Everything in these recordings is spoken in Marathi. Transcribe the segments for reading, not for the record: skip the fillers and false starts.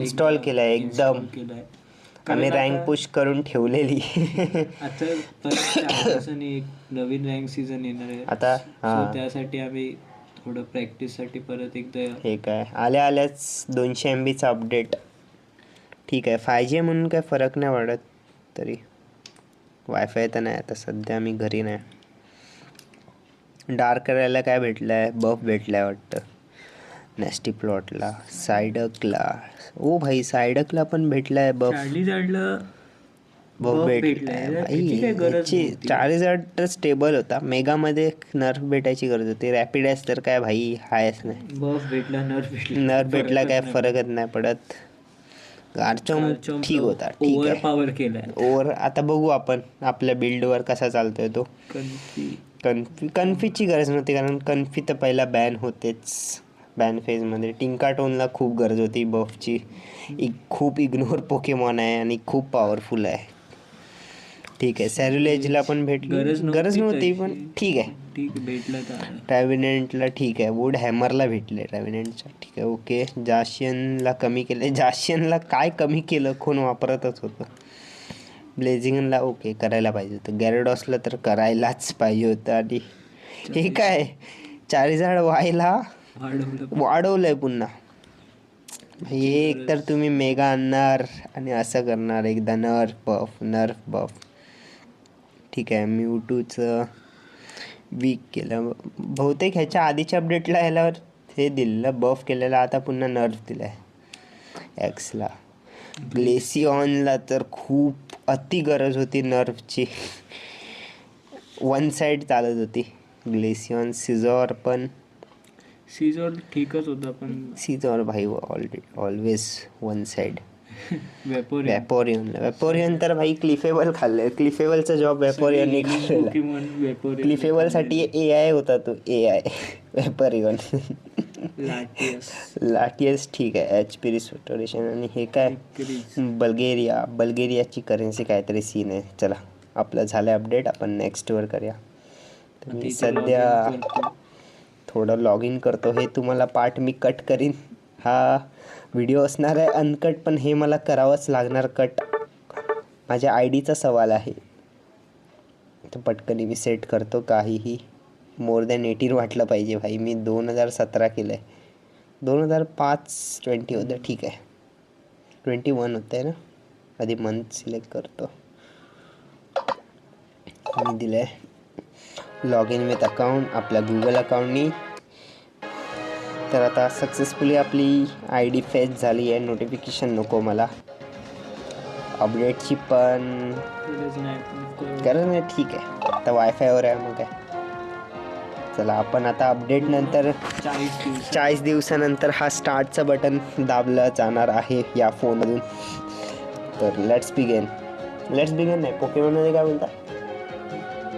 इन्स्टॉल केलाय एकदम. केलाय. आम्ही रँक पुश करून ठेवलेली. आता परत एक नवीन रँक सीझन येणार आहे आता सो त्यासाठी आम्ही थोडं प्रॅक्टिससाठी परत एकदा हे काय आल्या आल्याच 200 MBचा अपडेट. ठीक आहे 5G म्हणून काय फरक नाही वाटत. तरी वायफाय तर नाही आता सध्या, मी घरी नाही. डार्क करायला काय भेटलं आहे, बफ भेटलं आहे वाटतं नॅस्टी प्लॉटला. सायडकला ओ भाई सायडकला पण भेटलं आहे बफ. बफ भेटलाय भाई. चार्जर तर स्टेबल होता. मेगामध्ये नर्फ भेटायची गरज होती. रॅपिड एस तर काय भाई हायच नाही. बफ भेटला नर्फ भेटला काय फरकच नाही पडत. गार्चोम ठीक होता. ठीक आहे पॉवर केलाय ओव्हर. आता बघू आपण आपल्या बिल्डवर कसा चालतोय तो. कन्फीची गरज नव्हती कारण कन्फी तर पहिला बॅन होतेच बॅन फेजमध्ये. टिंकाटोनला खूप गरज होती बफची. खूप इग्नोर पोकेमॉन आहे आणि खूप पॉवरफुल आहे. ठीक आहे सॅरुलेजला पण भेटली गरज नव्हती पण ठीक आहे. भेटलं ट्रॅव्हिनंटला ठीक आहे. वूड हॅमरला भेटले ट्रॅव्हिनंटच्या. ठीक आहे ओके. जाशियनला कमी केलं. जाशियनला काय कमी केलं, कोण वापरतच होतं. ब्लेझिंगला ओके करायला पाहिजे होतं. गॅरेडॉसला तर करायलाच पाहिजे होतं. आणि हे काय चारिजाड व्हायला वाढवलंय पुन्हा. हे एक तर तुम्ही मेगा आणणार आणि असं करणार एकदा. नर्फ बफ ठीक आहे. म्यूटूचं वीक केलं बहुतेक. ह्याच्या आधीच्या अपडेटला ह्याला हे दिलेलं बफ केलेलं, आता पुन्हा नर्फ दिला आहे एक्सला. ग्लेसिऑनला तर खूप अति गरज होती नर्फची. वन साईड चालत होती ग्लेसिऑन. सिझॉर पण ठीकच होता पण सिझॉर भाई ऑलवेज वन साईड. वेपोरियन तर भाई क्लिफेबल खाल्लंय. क्लिफेबलचा जॉब वेपोरियनने खाल्लेला. क्लिफेबलसाठी AI होता तो. AI वेपोरियन. लाटियस ठीक आहे. HP restoration. आणि हे काय बल्गेरियाची करन्सी काहीतरी सीन आहे. चला आपलं झालं अपडेट. आपण नेक्स्टवर करूया. तर मी सध्या थोडं लॉग इन करतो. हे तुम्हाला पार्ट मी कट करीन. हा व्हिडिओ असणार आहे अनकट पण हे मला करावंच लागणार कट. माझ्या ID चा सवाल आहे. तर पटकन मी सेट करतो. काहीही मोर दॅन 18 वाटलं पाहिजे भाई. मी 2017 केलं आहे. 2005 20 होतं. ठीक आहे 21 होतं आहे ना. आधी मंथ सिलेक्ट करतो. मी दिलं आहे लॉग इन विथ अकाउंट आपल्या गुगल अकाउंटनी. तर आता सक्सेसफुली आपली ID फेच झाली आहे. नोटिफिकेशन नको मला अपडेटची पण गरज नाही. ठीक आहे आता वायफायवर आहे मग काय. चला आपण आता अपडेट नंतर 40 दिवसानंतर हा स्टार्टचं बटन दाबलं जाणार आहे या फोनमधून. तर लेट्स बिगिन नाही पोकेमॉनमध्ये काय बोलतात.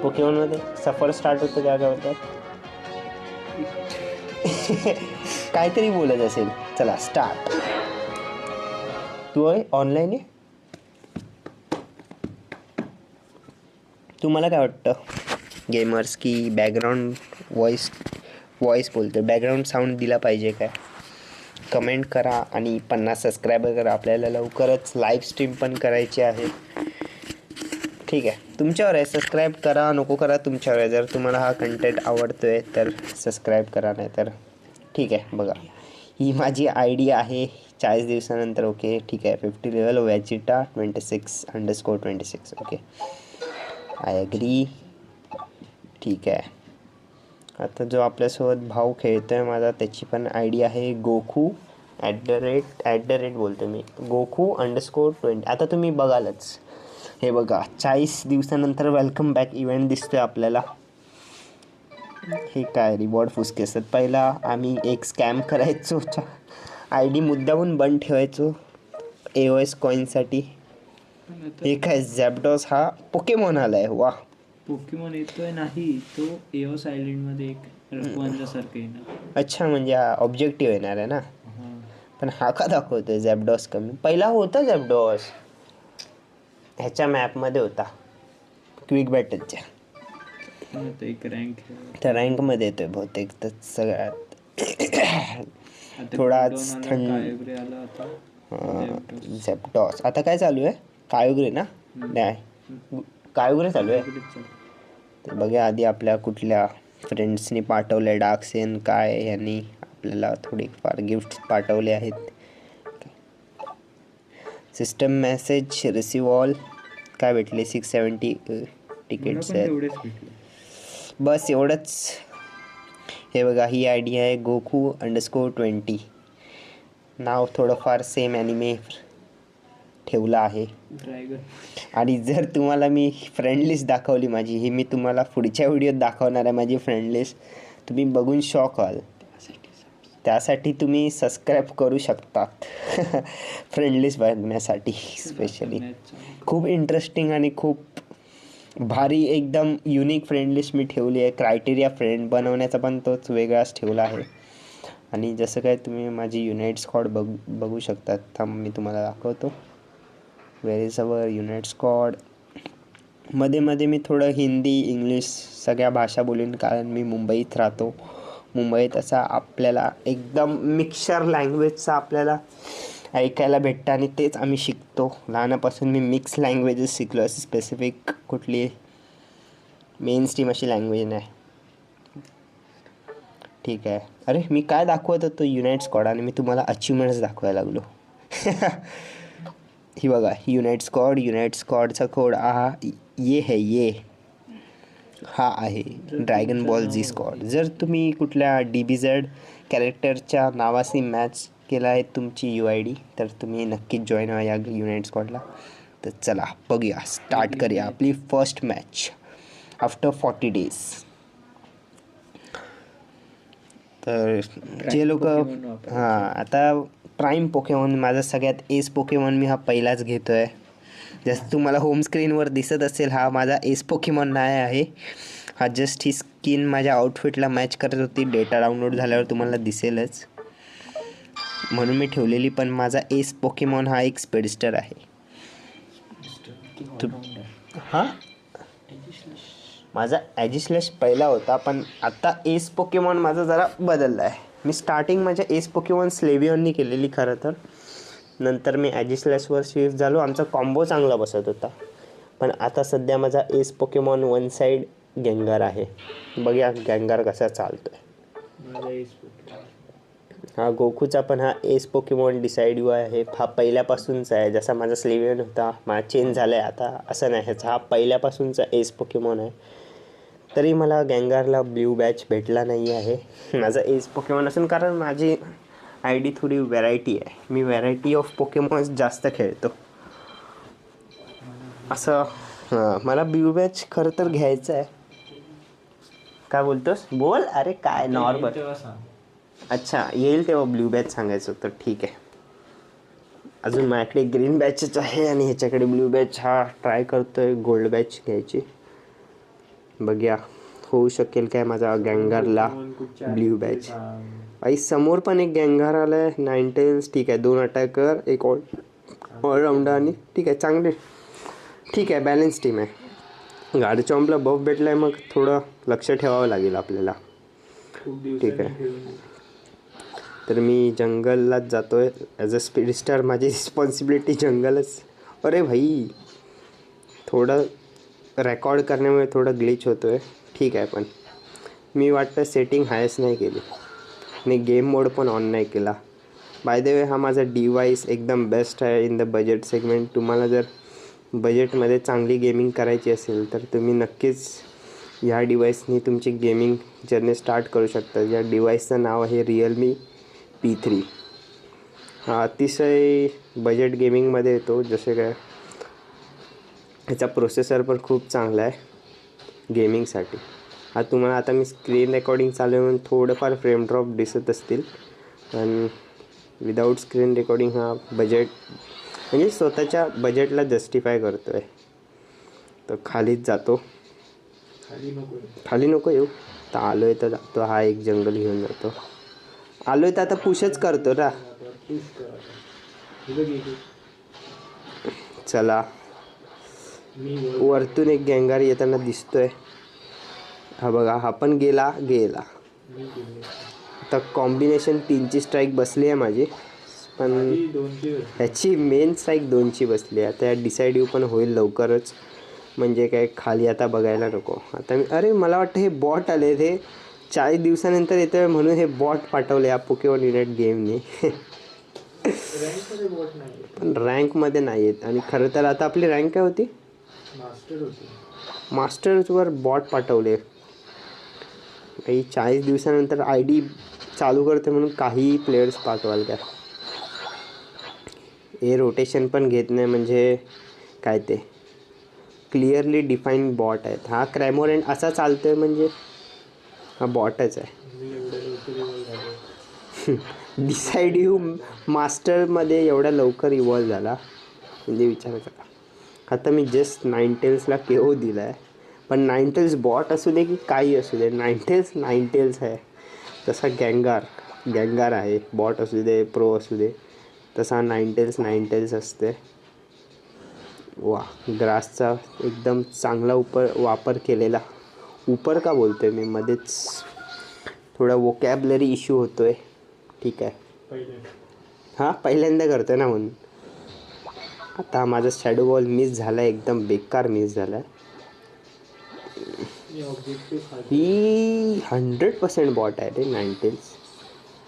पोकेमॉनमध्ये सफर स्टार्ट होतं काय बोलतात. काहीतरी बोलत असेल. चला स्टार्ट. तू ऑनलाईन आहे. तुम्हाला काय वाटतं गेमर्स की बॅकग्राऊंड व्हॉइस बोलतो बॅकग्राऊंड साऊंड दिला पाहिजे काय. कमेंट करा आणि 50 सबस्क्रायबर करा. आपल्याला लवकरच लाईव्ह स्ट्रीम पण करायची आहे. ठीक आहे तुमच्यावर आहे. सबस्क्राईब करा नको करा तुमच्यावर आहे. जर तुम्हाला हा कंटेंट आवडतोय तर सबस्क्राईब करा. नाही तर ठीक आहे. बघा ही माझी ID आहे 40 दिवसानंतर. ओके ठीक आहे. 50 लेवल वॅजिटा 26_26 ओके आय ॲग्री. ठीक आहे. आता जो आपल्यासोबत भाऊ खेळतो आहे माझा त्याची पण ID आहे गोकू @ बोलतो मी गोकू_20. आता तुम्ही बघालच. हे बघा 40 दिवसानंतर वेलकम बॅक इव्हेंट दिसतोय आपल्याला. हे काय रिवॉर्ड फुसके असतात. पहिला आम्ही एक स्कॅम करायचो. ID मुद्दाहून बंद ठेवायचो AOS कॉईनसाठी. हे काय झॅप्डॉस हा पोकेमॉन आलाय. वा पोकेमॉन येतोय नाही तो AOS आयलंडमध्ये एक रखवांच्यासारखं येणार. अच्छा म्हणजे हा ऑब्जेक्टिव्ह येणार आहे ना. पण हा का दाखवतोय झॅप्डॉस कमी. पहिला होता झॅप्डॉस ह्याच्या मॅपमध्ये होता क्विक बॅटलच्या. त्या रँकमध्ये येतोय बहुतेक. तर सगळ्यात थोडाच थंड झेप्टॉस. आता काय चालू आहे? कायोग्रे ना? नाही, कायोग्रे चालू आहे. तर बघा आधी आपल्या कुठल्या फ्रेंड्सनी पाठवले डार्कसेन काय यांनी आपल्याला थोडीफार गिफ्ट पाठवले आहेत. सिस्टम मेसेज रिसीव ऑल काय भेटले 670 तिकीट्स आहेत. तेवढेच भेटले. बस एवढंच. हे बघा ही आय डी आहे goku_20. नाव थोडंफार सेम ॲनिमे ठेवलं आहे. ड्रॅगन. आणि जर तुम्हाला मी फ्रेंड लिस्ट दाखवली माझी, ही मी तुम्हाला पुढच्या व्हिडिओत दाखवणार आहे माझी फ्रेंड लिस्ट, तुम्ही बघून शॉक व्हाल. त्यासाठी तुम्ही सबस्क्राईब करू शकतात फ्रेंड लिस्ट बघण्यासाठी. स्पेशली खूप इंटरेस्टिंग आणि खूप भारी एकदम युनिक फ्रेंड लिस्ट मी ठेवली आहे. क्रायटेरिया फ्रेंड बनवण्याचा पण तोच वेगळाच ठेवला आहे. आणि जसं काय तुम्ही माझी युनाइट स्क्वॉड बघू शकतात. थांब मी तुम्हाला दाखवतो. वेर इज अवर युनाइट स्क्वॉड. मध्ये मध्ये मी थोडं हिंदी इंग्लिश सगळ्या भाषा बोलीन, कारण मी मुंबईत राहतो. मुंबईत असा आपल्याला एकदम मिक्सचर लँग्वेजचा आपल्याला ऐकायला भेटतं आणि तेच आम्ही शिकतो. लहानापासून मी मिक्स लँग्वेजेस शिकलो. असं स्पेसिफिक कुठली मेन स्ट्रीम अशी लँग्वेज नाही. ठीक आहे. अरे मी काय दाखवत होतो युनाइट स्क्वॉड आणि मी तुम्हाला अचिव्हमेंट्स दाखवायला लागलो. ही बघा युनाइट स्क्वॉडचा कोड ये है ये हा आहे ड्रॅगन बॉल झी स्क्वॉड. जर तुम्ही कुठल्या DBZ कॅरेक्टरच्या नावाशी मॅच केला आहे तुमची UID, तर तुम्ही नक्कीच जॉईन व्हा या युनाइट स्क्वॉडला. तर चला बघूया, स्टार्ट करूया आपली फर्स्ट मॅच आफ्टर 40 days. तर जे लोक आता प्राईम पोकेमॉन माझा सगळ्यात एस पोकेमॉन मी हा पहिलाच घेतो आहे. जसं तुम्हाला होम स्क्रीनवर दिसत असेल, हा माझा एस पोकेमॉन नाही आहे. हा जस्ट ही स्किन माझ्या आउटफिटला मॅच करत होती. डेटा डाउनलोड झाल्यावर तुम्हाला दिसेलच, म्हणून मी ठेवलेली. पण माझा एस पोकेमॉन हा एक स्पीडस्टर आहे. हां माझा ॲजिस्लॅश पहिला होता, पण आता एस पोकेमॉन माझा जरा बदलला आहे. मी स्टार्टिंग माझ्या एस पोकेमॉन स्लेवियननी केलेली खरं तर. नंतर मी ॲजिस्लॅशवर शिफ्ट झालो. आमचा कॉम्बो चांगला बसत होता. पण आता सध्या माझा एस पोकेमॉन वन साईड गँगार आहे. बघूया गँगार कसा चालतो आहे. हा गोकूचा पण हा एस पोकेमॉन डिसाईड आहे. हा पहिल्यापासूनचा आहे. जसा माझा स्लेवियन होता, माझा चेंज झाला आहे आता असं नाही. ह्याचा हा पहिल्यापासूनचा एस पोकेमॉन आहे. तरी मला गँगारला ब्ल्यू बॅच भेटला नाही आहे. माझा एस पोकेमॉन असून, कारण माझी ID थोडी व्हरायटी आहे. मी व्हरायटी ऑफ पोकेमॉन्स जास्त खेळतो असं. मला ब्ल्यू बॅच खरं तर घ्यायचं आहे. काय बोलतोस? बोल. अरे काय नॉर्मल. अच्छा येईल तेव्हा ब्ल्यू बॅच सांगायचं होतं. ठीक आहे. अजून माझ्याकडे ग्रीन बॅचच आहे आणि ह्याच्याकडे ब्ल्यू बॅच. हा ट्राय करतोय गोल्ड बॅच घ्यायची. बघूया होऊ शकेल काय माझा गँगारला ब्ल्यू बॅच. आई समोर पण एक गँगार आला आहे 9 ठीक आहे. 2 अटॅकर, एक ऑलराऊंडर आणि ठीक आहे चांगले. ठीक आहे बॅलन्स टीम आहे. गाडचॉम्पला बफ भेटला आहे, मग थोडं लक्ष ठेवावं लागेल आपल्याला. ठीक आहे. तर मी जंगललाच जातो आहे ॲज अ स्पीड स्टार. माझी रिस्पॉन्सिबिलिटी जंगलच. अरे भाई थोडं रेकॉर्ड करण्यामुळे थोडं ग्लिच होतो आहे. ठीक आहे. पण मी वाटतं सेटिंग हायच नाही केली आणि गेम मोड पण ऑन नाही केला. बाय द वे हा माझा डिवाईस एकदम बेस्ट आहे इन द बजेट सेगमेंट. तुम्हाला जर बजेटमध्ये चांगली गेमिंग करायची असेल तर तुम्ही नक्कीच ह्या डिवाईसनी तुमची गेमिंग जर्नी स्टार्ट करू शकता. या डिवाईसचं नाव आहे Realme P3. हा अतिशय बजेट गेमिंगमध्ये येतो. जसे काय ह्याचा प्रोसेसर पण खूप चांगला आहे गेमिंगसाठी. हा तुम्हाला आता मी स्क्रीन रेकॉर्डिंग चालू आहे म्हणून थोडंफार फ्रेम ड्रॉप दिसत असतील, पण विदाऊट स्क्रीन रेकॉर्डिंग हा बजेट म्हणजे स्वतःच्या बजेटला जस्टिफाय करतो आहे. तर खालीच जातो. खाली नको येऊ. तर आलो आहे तर जातो. हा एक जंगल घेऊन जातो. आलो आहे तर आता पुशच करतो ना. चला वरतून एक गँगार येताना दिसतोय. हा बघा हा पण गेला. आता कॉम्बिनेशन 3ची स्ट्राईक बसली आहे माझी. पण माझी 200 होती. ह्याची मेन स्ट्राईक 2ची बसली. आता या डिसाइडिव्ह पण होईल लवकरच. म्हणजे काय खाली आता बघायला नको. आता मी अरे मला वाटतं हे बॉट आले, ते 40 दिवसानंतर येतं म्हणून हे बॉट पाठवले या पोकेमॉन युनाइट गेमने. रँकमध्ये बॉट नाही, पण रँकमध्ये नाही आहेत. आणि खरं तर आता आपली रँक काय होती, मास्टर होती. मास्टर्सवर बॉट पाठवले. काही 40 दिवसानंतर आय डी चालू करते म्हणून काही प्लेयर्स पाठवाल का. हे रोटेशन पण घेत नाही, म्हणजे काय ते क्लिअरली डिफाईन बॉट आहेत. हा क्रॅमोरेंट असा चालतोय म्हणजे हा बॉटच आहे. मी एवढ्या लवकर इव्हॉल्व झालो. डिसाइडिव्ह मास्टरमध्ये एवढा लवकर इव्हॉल्व झाला म्हणजे विचार करा. आता मी जस्ट नाईनटेल्सला केओ दिला आहे, पण नाईनटेल्स बॉट असू दे की काही असू दे, नाईनटेल्स आहे. तसा गँगार आहे, बॉट असू दे प्रो असू दे, तसा नाईनटेल्स असते. वा, ग्रासचा एकदम चांगला वापर केलेला. का बोलतोय मी, मध्येच थोडा वोकॅबलरी इश्यू होतोय. ठीक आहे, हां पहिल्यांदा करतोय ना म्हणून. आता माझा शॅडो बॉल मिस झाला, एकदम बेकार मिस झाला. ही 100% बॉट आहे रे नाईनटेल्स.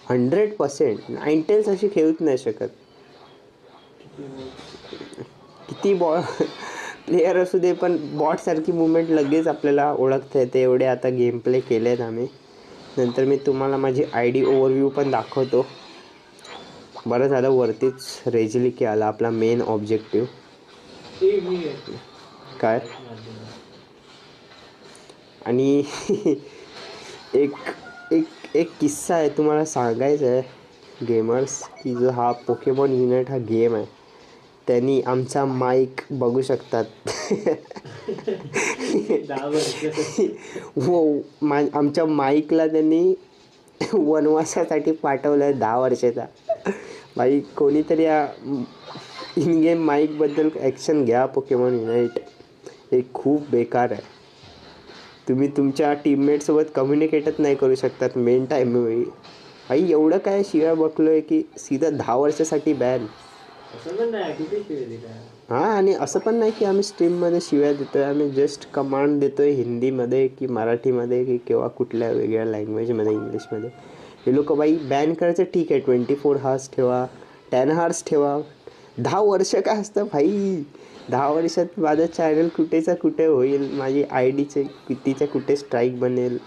100% नाईनटेल्स अशी खेळूच नाही शकत. किती प्लेयर असू दे, पण बॉटसारखी मुवमेंट लगेच आपल्याला ओळखता येते. एवढे आता गेम प्ले केले आहेत आम्ही. नंतर मी तुम्हाला माझी आय डी ओव्हरव्ह्यू पण दाखवतो. बरं झालं वरतीच रेजिलिकी आला, आपला मेन ऑब्जेक्टिव्ह. काय आणि एक एक एक किस्सा आहे तुम्हाला सांगायचा आहे गेमर्स, की जो हा पोकेमॉन युनाइट हा गेम आहे, त्यांनी आमचा माईक बघू शकतात. हो, आमच्या माईकला त्यांनी वनवासासाठी पाठवलं आहे 10 वर्षाचा. बाई कोणीतरी या इन गेम माईकबद्दल ॲक्शन घ्या. पोकेमॉन युनाइट हे खूप बेकार आहे. तुम्ही तुमच्या टीममेटसोबत कम्युनिकेटच नाही करू शकतात मेन टाईमवेळी. बाई एवढं काय शिव्या बकलो आहे की सीधा 10 वर्षासाठी बॅन. हां, आणि असं पण नाही की आम्ही स्ट्रीममध्ये शिव्या देतो आहे. आम्ही जस्ट कमांड देतो आहे हिंदीमध्ये की मराठीमध्ये की किंवा कुठल्या वेगळ्या लँग्वेजमध्ये, इंग्लिशमध्ये. हे लोक बाई बॅन करायचं ठीक आहे, 24 hours ठेवा, 10 hours ठेवा. 10 वर्ष काय असतं भाई. 10 वर्षात माझं चॅनल कुठेचा कुठे होईल, माझी आय डीचे कितीच्या कुठे स्ट्राईक बनेल.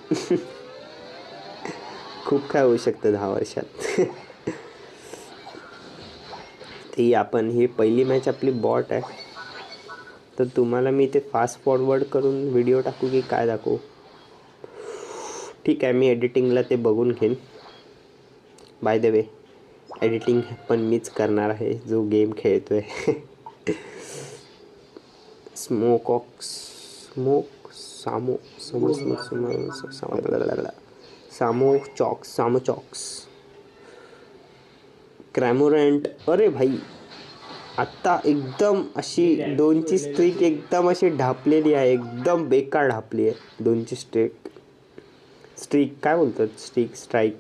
खूप काय होऊ शकतं 10 वर्षात. ती आपण ही पहिली मॅच आपली बॉट आहे, तर तुम्हाला मी ते फास्ट फॉरवर्ड करून व्हिडिओ टाकू की काय दाखवू. ठीक आहे, मी एडिटिंगला ते बघून घेईन. बाय द वे एडिटिंग पण मीच करणार आहे जो गेम खेळतोय. सामोचॉक्स क्रॅमोरँट. अरे भाई आत्ता एकदम अशी 2ची स्ट्रीक एकदम अशी ढापलेली आहे, एकदम बेकार ढापली आहे 2ची स्ट्रीक काय बोलतात, स्ट्राईक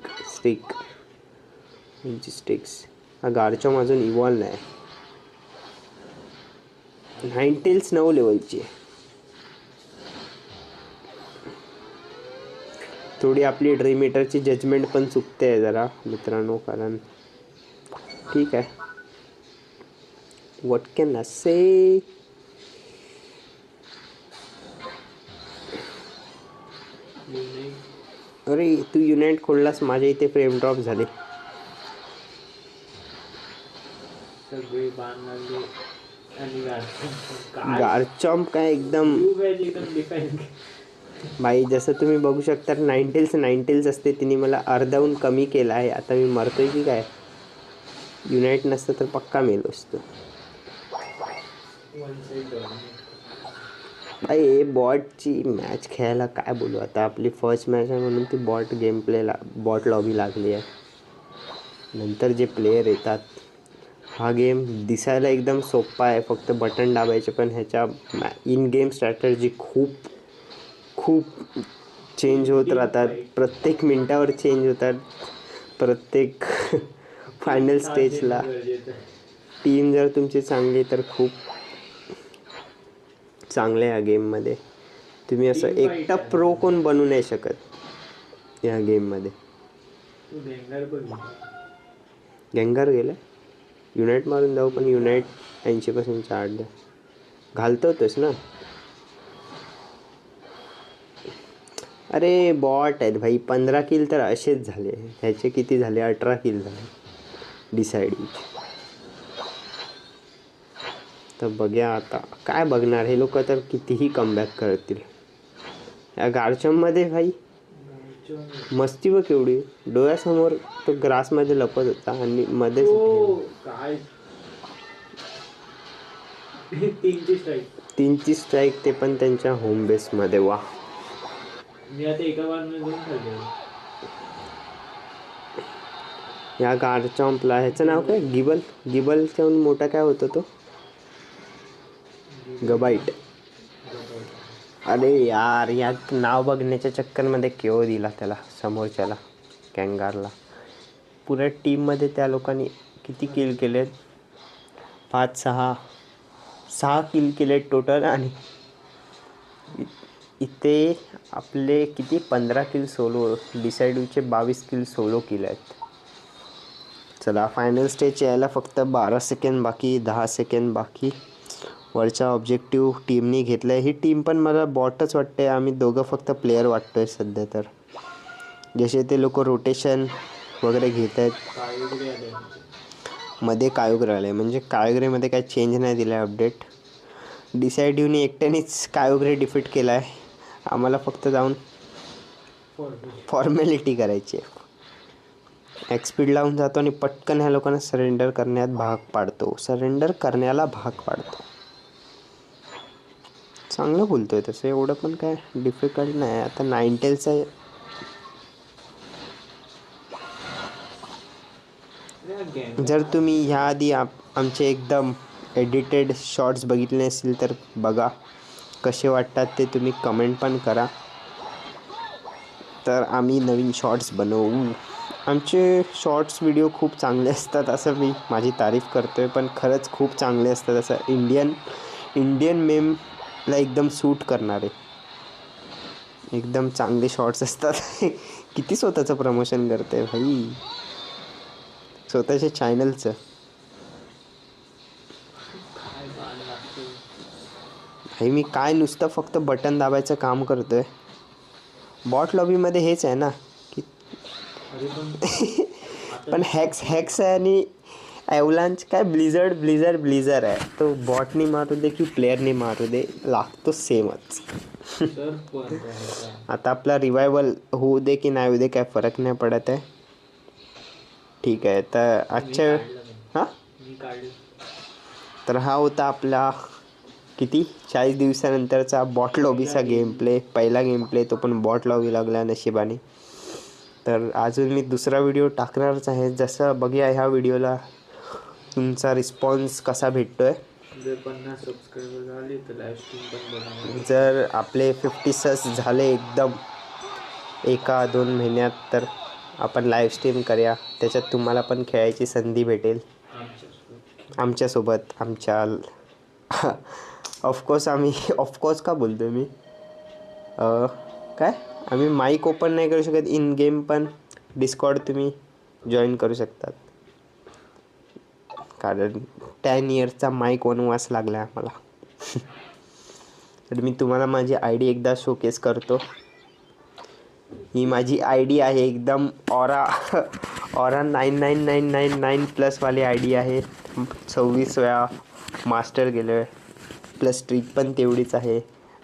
2ची स्ट्रिक्स. हा गारचॉम अजून इव्हॉल्व नाही. नाईनटेल्स 9 लेवलची. थोडी आपली ड्रीम ईटरची जजमेंट पण चुकते आहे जरा मित्रांनो, कारण ठीक आहे, व्हॉट कॅन आय से. अरे तू युनाइट खोललास, माझ्या इथे फ्रेम ड्रॉप झाले. गारचॉम्प काय एकदम भाई, जसं तुम्ही बघू शकता नाईनटेल्स असते, तिने मला अर्ध्याहून कमी केलं आहे. आता मी मरतोय की काय. युनाइट नसतं तर पक्का मेलो असतो. भाई बॉटची मॅच खेळायला काय बोलू आता. आपली फर्स्ट मॅच आहे म्हणून ती बॉट गेम प्लेला बॉट लॉबी लागली आहे. नंतर जे प्लेयर येतात, हा गेम दिसायला एकदम सोपा आहे, फक्त बटन दाबायचे. पण ह्याच्या इन गेम स्ट्रॅटर्जी खूप चेंज होत राहतात. प्रत्येक मिनटावर चेंज होतात. प्रत्येक फायनल स्टेजला. टीम जर तुमची चांगली तर खूप चांगले या गेममध्ये. तुम्ही असं एकटा प्रो कोण बनू नाही शकत या गेममध्ये. गँगर गेलं. युनाईट मारून जाऊ, पण युनाईट 80% चार्ज द्या घालतो होतोस ना. अरे बॉट आहेत भाई. 15 किल तर असेच झाले. ह्याचे किती झाले? 18 किल झाले डिसाईड. तर बघूया आता काय बघणार. हे लोक तर कितीही कमबॅक करतील. या गार्चममध्ये भाई मस्ती बघ केवढी. डोळ्यासमोर तो ग्रासमध्ये लपत होता आणि मध्ये काय 3ची स्ट्राईक, ते पण त्यांच्या होम बेसमध्ये. वा. मी आता एका बार या गार्चॉम्पला ह्याचं नाव काय? गिबलच्या मोठा काय होतं तो? गबाईट. अरे यार, या नाव बघण्याच्या चक्करमध्ये केव दिला त्याला समोरच्याला, कँगारला. पुऱ्या टीममध्ये त्या लोकांनी किती किल केलेत? 6 किल केलेत टोटल. आणि इथे आपले किती 15 किल सोलो. डिसाईडचे 22 किल सोलो केले आहेत. चला, फायनल स्टेज यायला फक्त 12 सेकंड बाकी, 10 सेकंड बाकी. वरचा ऑब्जेक्टिव्ह टीमनी घेतला आहे. ही टीम पण मला बॉटच वाटते. आम्ही दोघं फक्त प्लेयर वाटतोय सध्या तर. जसे ते लोक रोटेशन वगैरे घेत आहेत. मध्ये कायोग्रे आले, म्हणजे कायोग्रेमध्ये काही चेंज नाही दिला आहे अपडेट. डिसाईडिव्हनी एकट्यानेच कायोग्रे डिफीट केला आहे. आम्हाला फक्त जाऊन फॉर्मॅलिटी करायची आहे. एक्सपीड लावून जातो आणि पटकन ह्या लोकांना सरेंडर करण्याला भाग पाडतो. चांगलं बोलतोय तसं, एवढं पण काय डिफिकल्ट नाही. आता नाईनटेलचा जर तुम्ही ह्याआधी आमचे एकदम एडिटेड शॉर्ट्स बघितले असतील तर बघा. कसे वाटतात ते तुम्ही कमेंट पण करा. तर आम्ही नवीन शॉर्ट्स बनवू. आमचे शॉर्ट्स व्हिडिओ खूप चांगले असतात असं मी माझी तारीफ करतो आहे, पण खरंच खूप चांगले असतात. असं इंडियन मेमला एकदम सूट करणारे एकदम चांगले शॉर्ट्स असतात. किती स्वतःचं प्रमोशन करते भाई, स्वतःच्या चॅनलचं. भाई मी काय नुसतं फक्त बटन दाबायचं काम करतोय. बॉट लॉबीमध्ये हेच आहे ना की पण हॅक्स आहे आणि ॲव्हलांच काय ब्लिझर आहे. तो बॉटनी मारू दे की प्लेअरनी मारू दे, लागतो सेमच. आता आपला रिवायवल होऊ दे की नाही होऊ दे काय फरक नाही पडत आहे. ठीक आहे. तर आजच्या तर हा होता आपला किती 40 दिवसानंतरचा बॉट लॉबीचा गेम प्ले. पहिला गेम प्ले, तो पण बॉट लॉबी लागला नशिबाने. तर अजून मी दुसरा व्हिडिओ टाकणारच आहे. जसं बघूया ह्या व्हिडिओला तुमचा रिस्पॉन्स कसा भेटतोय. जर 50 सबस्क्रायबर झाले तर लाईव्ह स्ट्रीम पण बनवणार. जर आपले 50 सस झाले एकदम 1-2 महिन्यात तर आपण लाईव्ह स्ट्रीम करूया. त्याच्यात तुम्हाला पण खेळायची संधी भेटेल आमच्यासोबत. ऑफकोर्स का बोलतो आहे मी, काय आम्ही माईक ओपन नाही करू शकत इन गेम, पण डिस्कॉर्ड तुम्ही जॉईन करू शकतात. कारण 10 इयर्सचा माईक वनवास लागला आहे आम्हाला. तर मी तुम्हाला माझी ID एकदा शोकेस करतो. ही माझी ID आहे एकदम ऑरा 999999 वाली ID आहे. 26 वेळा मास्टर गेलो आहे, प्लस स्ट्रीक पण तेवढीच आहे.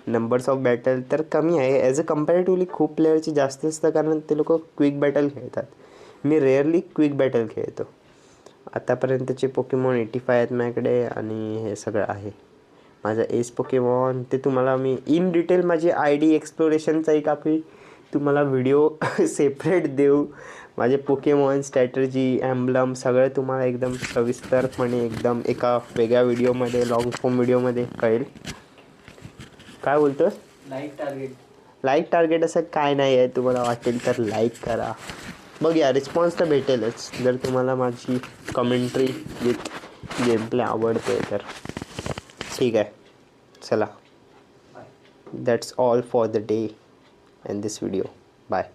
नंबर्स ऑफ बॅटल तर कमी आहे ॲज अ कम्पॅरेटिव्हली. खूप प्लेअरची जास्त असतं कारण ते लोक क्विक बॅटल खेळतात. मी रेअरली क्विक बॅटल खेळतो. आतापर्यंतचे पोकेमॉन 85 आहेत माझ्याकडे आणि हे सगळं आहे. माझा एस पोकेमॉन ते तुम्हाला मी इन डिटेल माझी ID एक्सप्लोरेशनचा एक आपली तुम्हाला व्हिडिओ सेपरेट देऊ. माझे पोकेमॉन स्ट्रॅटर्जी एम्ब्लम सगळं तुम्हाला एकदम सविस्तरपणे एकदम एका वेगळ्या व्हिडिओमध्ये, लॉंग फॉर्म व्हिडिओमध्ये कळेल. काय बोलतोस? लाईक टार्गेट असं काय नाही आहे. तुम्हाला वाटेल तर लाईक करा, बघूया रिस्पॉन्स तर भेटेलच जर तुम्हाला माझी कमेंट्री विथ गेम प्ले आवडते तर. ठीक आहे, चला. That's all for the day in this video. Bye.